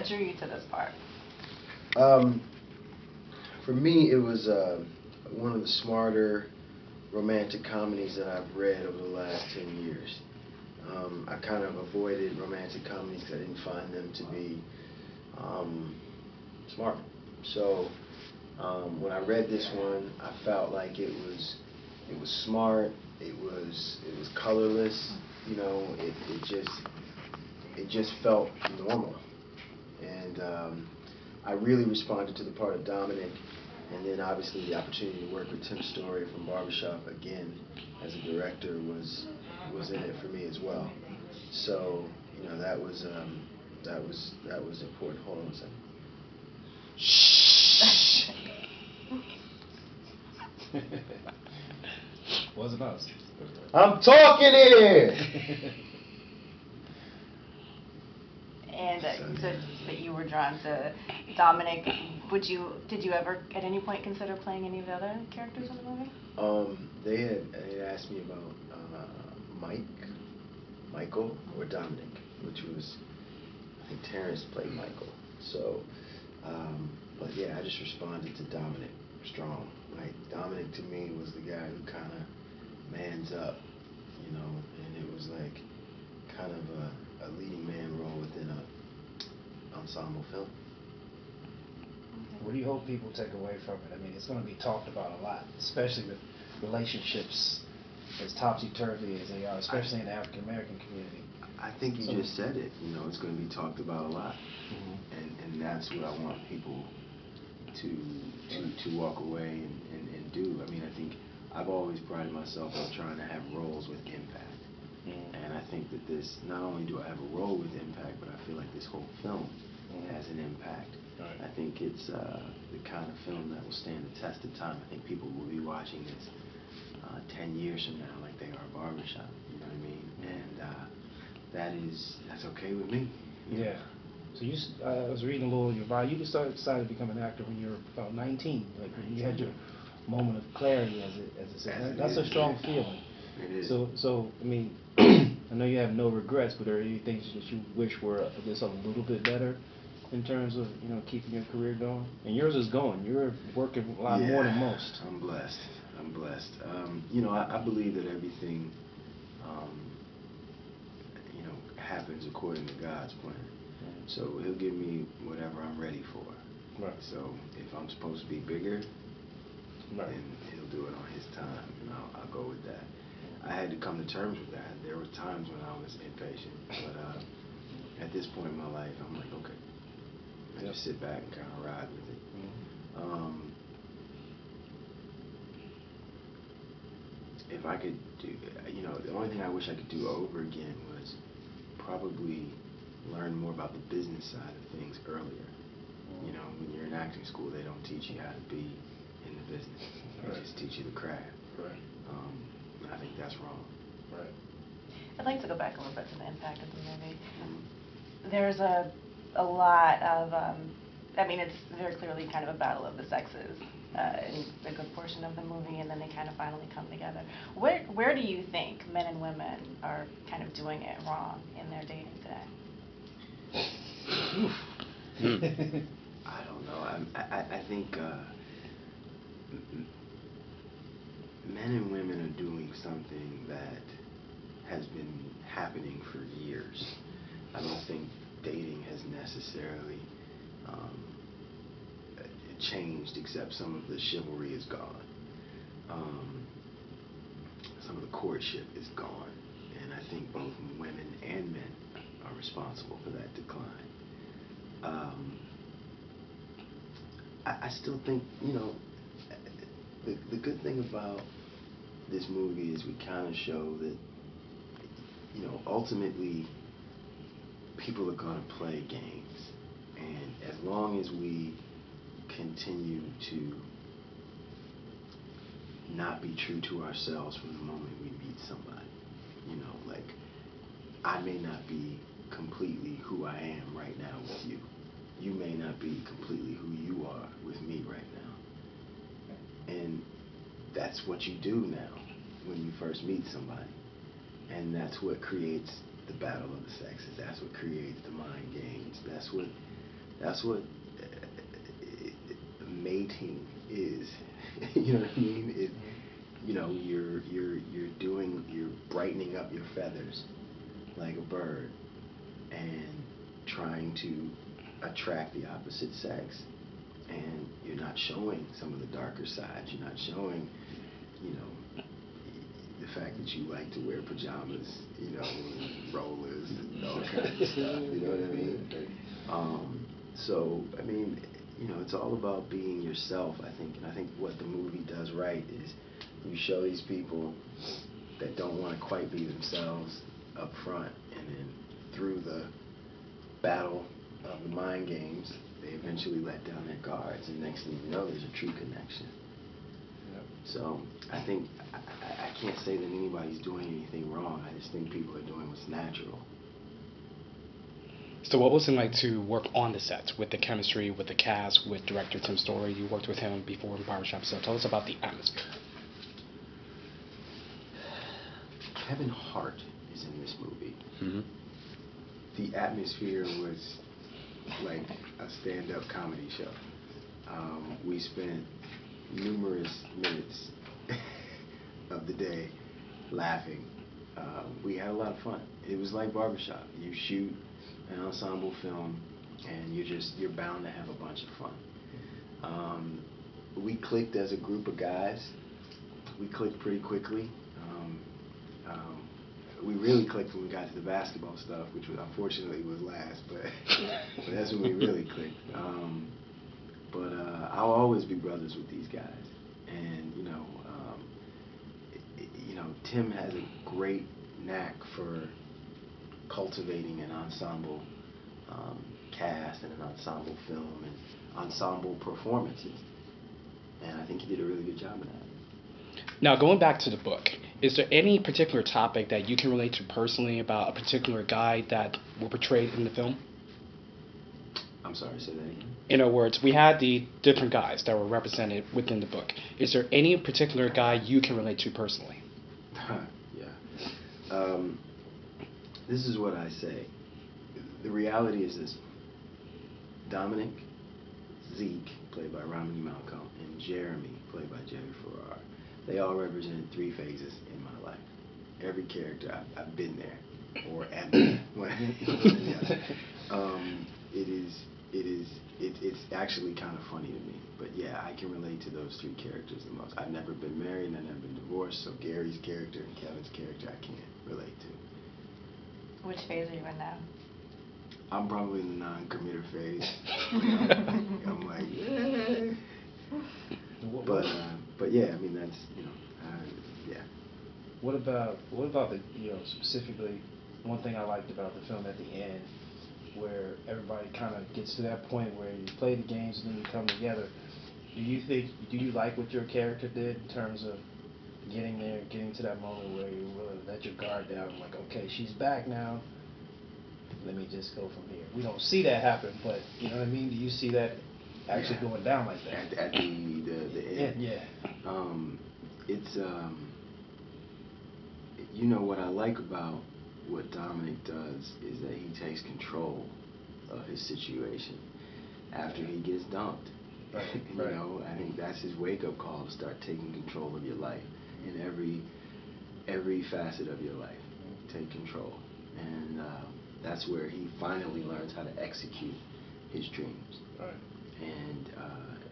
What drew you to this part? For me, it was one of the smarter romantic comedies that I've read over the last 10 years. I kind of avoided romantic comedies because I didn't find them to be smart. So when I read this one, I felt like it was smart. It was colorless. You know, it just felt normal. And I really responded to the part of Dominic, and then obviously the opportunity to work with Tim Story from Barbershop again as a director was in it for me as well. So you know that was important. Hold on a second. Shh. Wasn't us. I'm talking here. And you said that you were drawn to Dominic. Did you ever at any point consider playing any of the other characters in the movie? They had asked me about Michael, or Dominic, which was, I think Terrence played Michael. So, but yeah, I just responded to Dominic strong. Like Dominic to me was the guy who kind of mans up, you know, and it was like kind of a leading man role within a ensemble film. What do you hope people take away from it? I mean, it's going to be talked about a lot, especially with relationships as topsy-turvy as they are, especially in the African American community. I think you just said it. You know, it's going to be talked about a lot, and that's what I want people to walk away and do. I mean, I think I've always prided myself on trying to have roles with impact. And I think that this, not only do I have a role with impact, but I feel like this whole film has an impact. Right. I think it's the kind of film that will stand the test of time. I think people will be watching this 10 years from now like they are Barbershop, you know what I mean? And that's okay with me. Yeah. So I was reading a little of your bio. You decided to become an actor when you were about 19, like when you had your moment of clarity, as it said. That's a strong feeling. It is. So I mean, I know you have no regrets, but are there any things that you wish were just a little bit better in terms of, you know, keeping your career going? And yours is going. You're working a lot more than most. I'm blessed. You know, I believe that everything, you know, happens according to God's plan. So He'll give me whatever I'm ready for. Right. So if I'm supposed to be bigger, then He'll do it on His time, and I'll go with that. I had to come to terms with that. There were times when I was impatient, but at this point in my life, I'm like, okay, I just sit back and kind of ride with it. If I could do, you know, the only thing I wish I could do over again was probably learn more about the business side of things earlier. You know, when you're in acting school, they don't teach you how to be in the business. They just teach you the craft. Right. I think that's wrong. Right. I'd like to go back a little bit to the impact of the movie. There's a lot of, I mean, it's very clearly kind of a battle of the sexes in a good portion of the movie, and then they kind of finally come together. Where do you think men and women are kind of doing it wrong in their dating today? I don't know. I think men and women are doing something that has been happening for years. I don't think dating has necessarily changed, except some of the chivalry is gone. Some of the courtship is gone. And I think both women and men are responsible for that decline. I still think, you know, the good thing about this movie is we kind of show that, you know, ultimately people are going to play games, and as long as we continue to not be true to ourselves from the moment we meet somebody, you know, like I may not be completely who I am right now with you. You may not be completely who you are with me right now. And that's what you do now when you first meet somebody. And that's what creates the battle of the sexes. That's what creates the mind games. That's what That's what mating is. You know what I mean? You're brightening up your feathers like a bird and trying to attract the opposite sex, and you're not showing some of the darker sides. You're not showing, the fact that you like to wear pajamas, and rollers and all kinds of stuff. You know what I mean? So I mean, it's all about being yourself, I think. And I think what the movie does right is you show these people that don't want to quite be themselves up front, and then through the battle of the mind games, they eventually let down their guards, and next thing you know, there's a true connection. Yep. So I think I can't say that anybody's doing anything wrong. I just think people are doing what's natural. So what was it like to work on the set with the chemistry, with the cast, with director Tim Story? You worked with him before in Barbershop, so tell us about the atmosphere. Kevin Hart is in this movie. Mm-hmm. The atmosphere was like a stand-up comedy show. We spent numerous minutes of the day laughing. We had a lot of fun. It was like Barbershop. You shoot an ensemble film, and you're bound to have a bunch of fun. We clicked as a group of guys. We clicked pretty quickly. We really clicked when we got to the basketball stuff, which was, unfortunately was last, but that's when we really clicked. I'll always be brothers with these guys, and Tim has a great knack for cultivating an ensemble cast and an ensemble film and ensemble performances, and I think he did a really good job of that. Now, going back to the book, is there any particular topic that you can relate to personally about a particular guy that were portrayed in the film? I'm sorry, say that again? In other words, we had the different guys that were represented within the book. Is there any particular guy you can relate to personally? Yeah. This is what I say. The reality is this. Dominic, Zeke, played by Romany Malcolm, and Jeremy, played by Jerry Farrar, they all represented three phases in my life. Every character, I've been there, or am there. It's actually kind of funny to me, but yeah, I can relate to those three characters the most. I've never been married and I've never been divorced, so Gary's character and Kevin's character I can't relate to. Which phase are you in now? I'm probably in the non-committer phase. I'm like, yeah. But yeah, I mean, that's, yeah. What about the, specifically, one thing I liked about the film at the end, where everybody kind of gets to that point where you play the games and then you come together. Do you like what your character did in terms of getting to that moment where you really let your guard down, like, okay, she's back now, let me just go from here? We don't see that happen, but you know what I mean? Do you see that actually going down like that? At the end? Yeah. It's, what I like about what Dominic does is that he takes control of his situation after he gets dumped. Right. I think that's his wake-up call, to start taking control of your life in every facet of your life. Take control, and that's where he finally learns how to execute his dreams. Right. And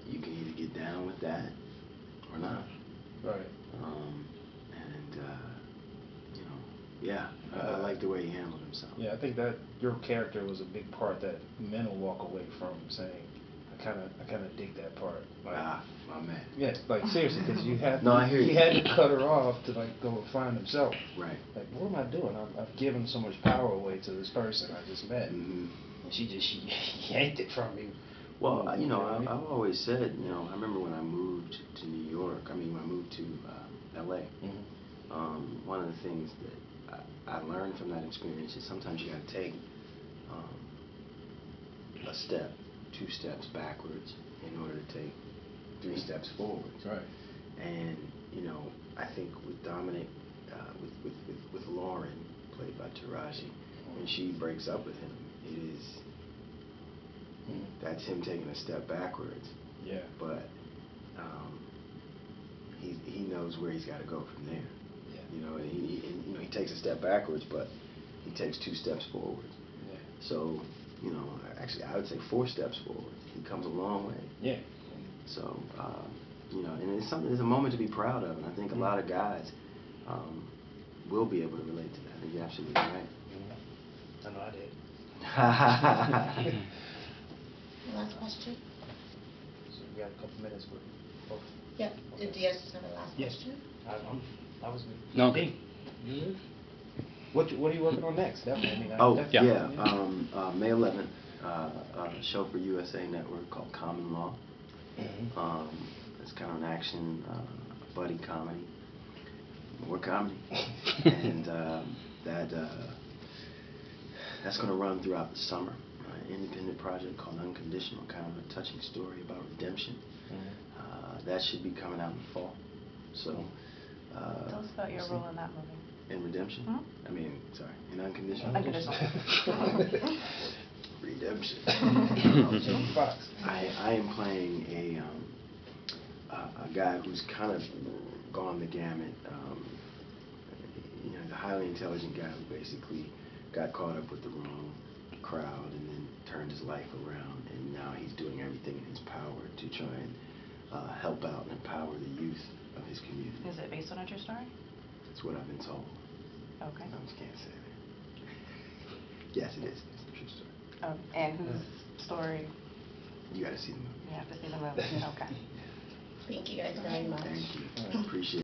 you can either get down with that or not. Right. Yeah, I like the way he handled himself. Yeah, I think that your character was a big part that men will walk away from saying, I kind of dig that part. Like, my man. Yeah, like seriously, because you had I hear you. He had to cut her off to like go find himself. Right. Like, what am I doing? I've given so much power away to this person I just met, Mm-hmm. and she yanked it from me. Well, I've always said, I remember when I moved to New York. I mean, when I moved to L.A. Mm-hmm. One of the things that I learned from that experience is sometimes you got to take a step, 2 steps backwards in order to take 3 steps forwards. Right. And I think with Dominic, with Lauren, played by Taraji, when she breaks up with him, it is that's him taking a step backwards. Yeah. But he knows where he's got to go from there. Yeah. You know, and he takes a step backwards, but he takes 2 steps forward. Yeah. So, you know, actually, I would say 4 steps forward. He comes a long way. Yeah. So, you know, and it's something. It's a moment to be proud of, and I think a lot of guys will be able to relate to that. I think you're absolutely right. I know I did. Last question? So we got a couple minutes for both. Yeah. Do you guys have a last Yes. question? I was good. No. Hey, you good? What are you working on next? Definitely. I Oh, definitely- yeah. May 11th, a show for USA Network called Common Law. It's kind of an action buddy comedy, more comedy, and that's going to run throughout the summer. An independent project called Unconditional, kind of a touching story about redemption. That should be coming out in the fall. So, Tell us about your role in that movie. in Redemption? I mean, sorry, in Unconditional. Unconditional. Redemption. Fox. I am playing a guy who's kind of gone the gamut. You know, the highly intelligent guy who basically got caught up with the wrong crowd and then turned his life around, and now he's doing everything in his power to try and help out and empower the youth of his community. Is it based on a true story? That's what I've been told. Okay. I just can't say that. Yes, it is. It's a true story. And whose story? You got to see the movie. You have to see the movie. Okay. Thank you guys very much. Thank you. I appreciate it.